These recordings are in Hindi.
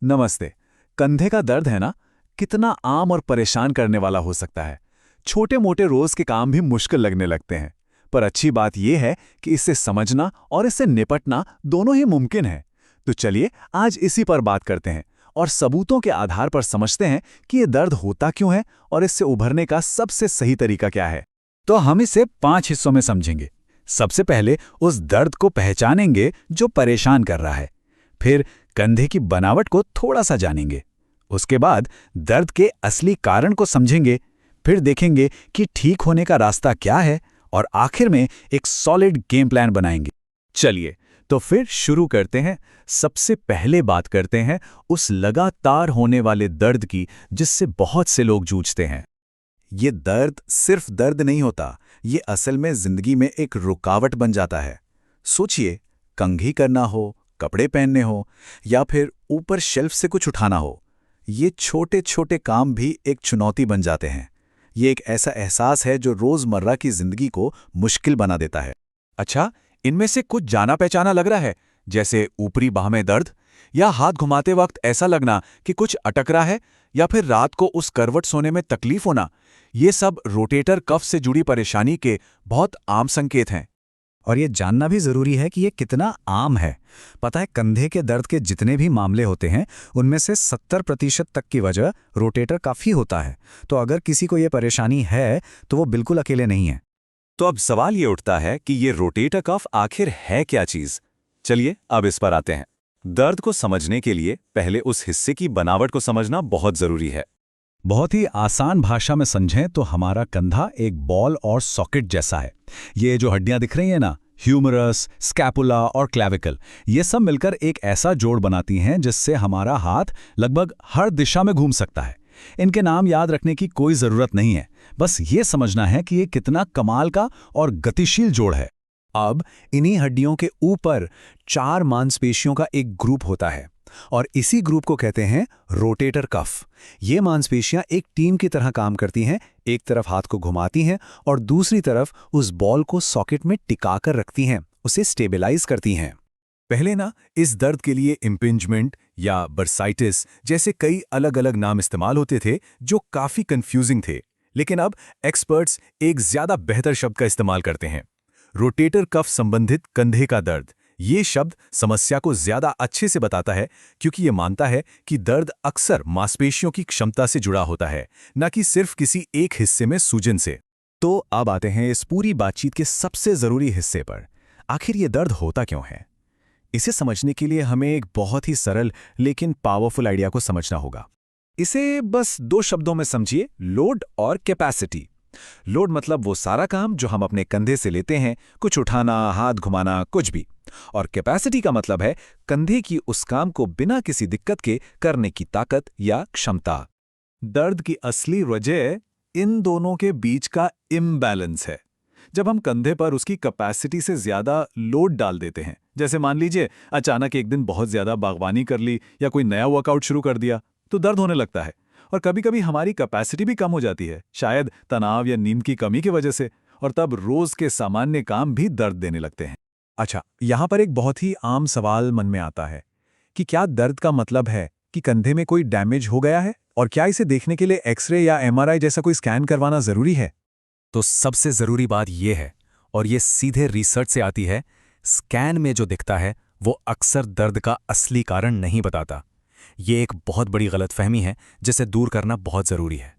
नमस्ते। कंधे का दर्द है ना, कितना आम और परेशान करने वाला हो सकता है। छोटे मोटे रोज के काम भी मुश्किल लगने लगते हैं। पर अच्छी बात यह है कि इससे समझना और इससे निपटना दोनों ही मुमकिन है। तो चलिए आज इसी पर बात करते हैं और सबूतों के आधार पर समझते हैं कि ये दर्द होता क्यों है और इससे उभरने का सबसे सही तरीका क्या है। तो हम इसे 5 हिस्सों में समझेंगे। सबसे पहले उस दर्द को पहचानेंगे जो परेशान कर रहा है। फिर कंधे की बनावट को थोड़ा सा जानेंगे। उसके बाद दर्द के असली कारण को समझेंगे। फिर देखेंगे कि ठीक होने का रास्ता क्या है और आखिर में एक सॉलिड गेम प्लान बनाएंगे। चलिए तो फिर शुरू करते हैं। सबसे पहले बात करते हैं उस लगातार होने वाले दर्द की जिससे बहुत से लोग जूझते हैं। ये दर्द सिर्फ दर्द नहीं होता, ये असल में जिंदगी में एक रुकावट बन जाता है। सोचिए, कंघी करना हो, कपड़े पहनने हो या फिर ऊपर शेल्फ से कुछ उठाना हो, ये छोटे छोटे काम भी एक चुनौती बन जाते हैं। ये एक ऐसा एहसास है जो रोजमर्रा की जिंदगी को मुश्किल बना देता है। अच्छा, इनमें से कुछ जाना पहचाना लग रहा है, जैसे ऊपरी बाह में दर्द, या हाथ घुमाते वक्त ऐसा लगना कि कुछ अटक रहा है, या फिर रात को उस करवट सोने में तकलीफ होना। ये सब रोटेटर कफ से जुड़ी परेशानी के बहुत आम संकेत हैं। और ये जानना भी जरूरी है कि ये कितना आम है। पता है, कंधे के दर्द के जितने भी मामले होते हैं उनमें से 70% तक की वजह रोटेटर कफ ही होता है। तो अगर किसी को ये परेशानी है तो वो बिल्कुल अकेले नहीं है। तो अब सवाल ये उठता है कि ये रोटेटर कफ आखिर है क्या चीज। चलिए अब इस पर आते हैं। दर्द को समझने के लिए पहले उस हिस्से की बनावट को समझना बहुत जरूरी है। बहुत ही आसान भाषा में समझें तो हमारा कंधा एक बॉल और सॉकेट जैसा है। ये जो हड्डियां दिख रही हैं ना, ह्यूमरस, स्कैपुला और क्लैविकल, ये सब मिलकर एक ऐसा जोड़ बनाती हैं जिससे हमारा हाथ लगभग हर दिशा में घूम सकता है। इनके नाम याद रखने की कोई जरूरत नहीं है, बस ये समझना है कि ये कितना कमाल का और गतिशील जोड़ है। अब इन्हीं हड्डियों के ऊपर 4 मांसपेशियों का एक ग्रुप होता है और इसी ग्रुप को कहते हैं रोटेटर कफ। ये मांसपेशियां एक टीम की तरह काम करती हैं, एक तरफ हाथ को घुमाती हैं और दूसरी तरफ उस बॉल को सॉकेट में टिकाकर रखती हैं, उसे स्टेबलाइज करती हैं। पहले ना इस दर्द के लिए इम्पिंजमेंट या बर्साइटिस जैसे कई अलग अलग नाम इस्तेमाल होते थे जो काफी कंफ्यूजिंग थे। लेकिन अब एक्सपर्ट्स एक ज्यादा बेहतर शब्द का इस्तेमाल करते हैं, रोटेटर कफ संबंधित कंधे का दर्द। ये शब्द समस्या को ज्यादा अच्छे से बताता है क्योंकि ये मानता है कि दर्द अक्सर मांसपेशियों की क्षमता से जुड़ा होता है, न कि सिर्फ किसी एक हिस्से में सूजन से। तो अब आते हैं इस पूरी बातचीत के सबसे जरूरी हिस्से पर। आखिर ये दर्द होता क्यों है? इसे समझने के लिए हमें एक बहुत ही सरल लेकिन पावरफुल आइडिया को समझना होगा। इसे बस 2 शब्दों में समझिए, लोड और कैपेसिटी। लोड मतलब वो सारा काम जो हम अपने कंधे से लेते हैं, कुछ उठाना, हाथ घुमाना, कुछ भी। और कैपेसिटी का मतलब है कंधे की उस काम को बिना किसी दिक्कत के करने की ताकत या क्षमता। दर्द की असली वजह इन दोनों के बीच का इम्बैलेंस है। जब हम कंधे पर उसकी कैपेसिटी से ज्यादा लोड डाल देते हैं, जैसे मान लीजिए अचानक एक दिन बहुत ज्यादा बागवानी कर ली या कोई नया वर्कआउट शुरू कर दिया, तो दर्द होने लगता है। और कभी-कभी हमारी कैपेसिटी भी कम हो जाती है, शायद तनाव या नींद की कमी की वजह से, और तब रोज के सामान्य काम भी दर्द देने लगते हैं। अच्छा, यहाँ पर एक बहुत ही आम सवाल मन में आता है कि क्या दर्द का मतलब है कि कंधे में कोई डैमेज हो गया है, और क्या इसे देखने के लिए एक्सरे या एमआरआई जैसा कोई स्कैन करवाना जरूरी है? तो सबसे जरूरी बात यह है, और ये सीधे रिसर्च से आती है, स्कैन में जो दिखता है वो अक्सर दर्द का असली कारण नहीं बताता। ये एक बहुत बड़ी गलतफहमी है जिसे दूर करना बहुत जरूरी है।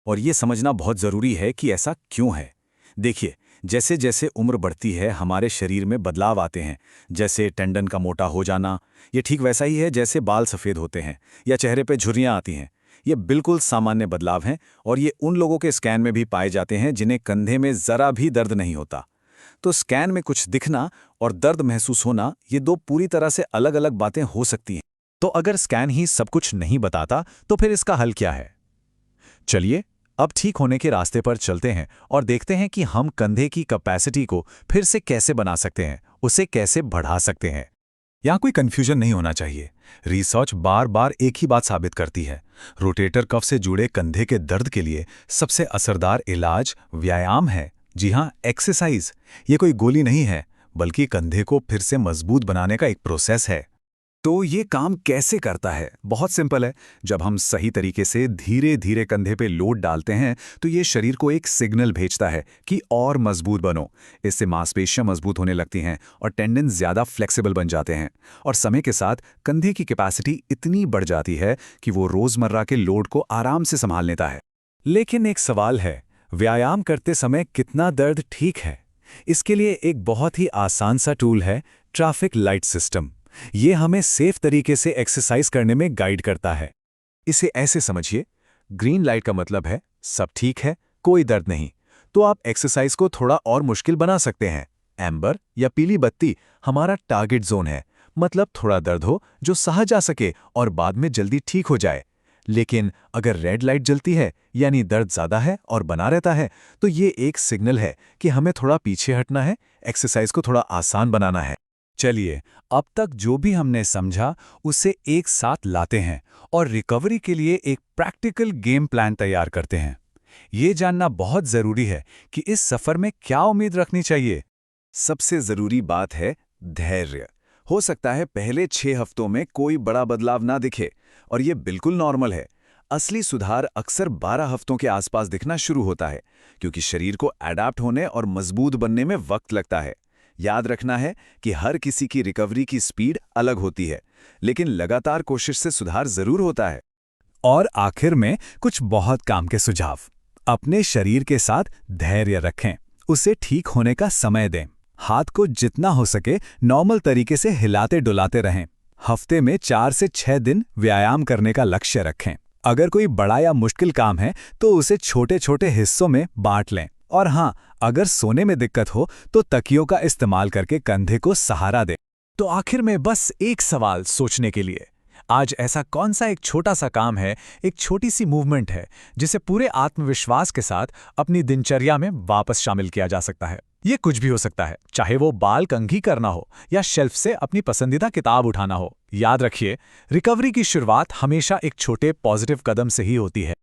और ये समझना बहुत जरूरी है कि ऐसा क्यों है। देखिए, जैसे जैसे उम्र बढ़ती है हमारे शरीर में बदलाव आते हैं, जैसे टेंडन का मोटा हो जाना। ये ठीक वैसा ही है जैसे बाल सफ़ेद होते हैं या चेहरे पे झुर्रियाँ आती हैं। ये बिल्कुल सामान्य बदलाव हैं और ये उन लोगों के स्कैन में भी पाए जाते हैं जिन्हें कंधे में ज़रा भी दर्द नहीं होता। तो स्कैन में कुछ दिखना और दर्द महसूस होना, ये 2 पूरी तरह से अलग अलग बातें हो सकती हैं। तो अगर स्कैन ही सब कुछ नहीं बताता तो फिर इसका हल क्या है? चलिए अब ठीक होने के रास्ते पर चलते हैं और देखते हैं कि हम कंधे की कैपेसिटी को फिर से कैसे बना सकते हैं, उसे कैसे बढ़ा सकते हैं। यहाँ कोई कंफ्यूजन नहीं होना चाहिए। रिसर्च बार बार एक ही बात साबित करती है, रोटेटर कफ से जुड़े कंधे के दर्द के लिए सबसे असरदार इलाज व्यायाम है। जी हाँ, एक्सरसाइज। ये कोई गोली नहीं है, बल्कि कंधे को फिर से मजबूत बनाने का एक प्रोसेस है। तो ये काम कैसे करता है? बहुत सिंपल है। जब हम सही तरीके से धीरे धीरे कंधे पे लोड डालते हैं तो ये शरीर को एक सिग्नल भेजता है कि और मजबूत बनो। इससे मांसपेशियां मजबूत होने लगती हैं और टेंडन ज़्यादा फ्लेक्सिबल बन जाते हैं। और समय के साथ कंधे की कैपेसिटी इतनी बढ़ जाती है कि वो रोज़मर्रा के लोड को आराम से संभाल लेता है। लेकिन एक सवाल है, व्यायाम करते समय कितना दर्द ठीक है? इसके लिए एक बहुत ही आसान सा टूल है, ट्रैफिक लाइट सिस्टम। ये हमें सेफ तरीके से एक्सरसाइज करने में गाइड करता है। इसे ऐसे समझिए, ग्रीन लाइट का मतलब है सब ठीक है, कोई दर्द नहीं। तो आप एक्सरसाइज को थोड़ा और मुश्किल बना सकते हैं। एम्बर या पीली बत्ती हमारा टारगेट जोन है, मतलब थोड़ा दर्द हो जो सहा जा सके और बाद में जल्दी ठीक हो जाए। लेकिन अगर रेड लाइट जलती है यानी दर्द ज़्यादा है और बना रहता है, तो ये एक सिग्नल है कि हमें थोड़ा पीछे हटना है, एक्सरसाइज को थोड़ा आसान बनाना है। चलिए, अब तक जो भी हमने समझा उसे एक साथ लाते हैं और रिकवरी के लिए एक प्रैक्टिकल गेम प्लान तैयार करते हैं। ये जानना बहुत ज़रूरी है कि इस सफ़र में क्या उम्मीद रखनी चाहिए। सबसे ज़रूरी बात है धैर्य। हो सकता है पहले 6 हफ्तों में कोई बड़ा बदलाव ना दिखे, और ये बिल्कुल नॉर्मल है। असली सुधार अक्सर 12 हफ्तों के आसपास दिखना शुरू होता है, क्योंकि शरीर को अडैप्ट होने और मजबूत बनने में वक्त लगता है। याद रखना है कि हर किसी की रिकवरी की स्पीड अलग होती है, लेकिन लगातार कोशिश से सुधार जरूर होता है। और आखिर में कुछ बहुत काम के सुझाव। अपने शरीर के साथ धैर्य रखें, उसे ठीक होने का समय दें। हाथ को जितना हो सके नॉर्मल तरीके से हिलाते डुलाते रहें। हफ्ते में 4 से 6 दिन व्यायाम करने का लक्ष्य रखें। अगर कोई बड़ा या मुश्किल काम है तो उसे छोटे छोटे हिस्सों में बांट लें। और हाँ, अगर सोने में दिक्कत हो तो तकियों का इस्तेमाल करके कंधे को सहारा दें। तो आखिर में बस एक सवाल सोचने के लिए, आज ऐसा कौन सा एक छोटा सा काम है, एक छोटी सी मूवमेंट है जिसे पूरे आत्मविश्वास के साथ अपनी दिनचर्या में वापस शामिल किया जा सकता है? ये कुछ भी हो सकता है, चाहे वो बाल कंघी करना हो या शेल्फ से अपनी पसंदीदा किताब उठाना हो। याद रखिए, रिकवरी की शुरुआत हमेशा एक छोटे पॉजिटिव कदम से ही होती है।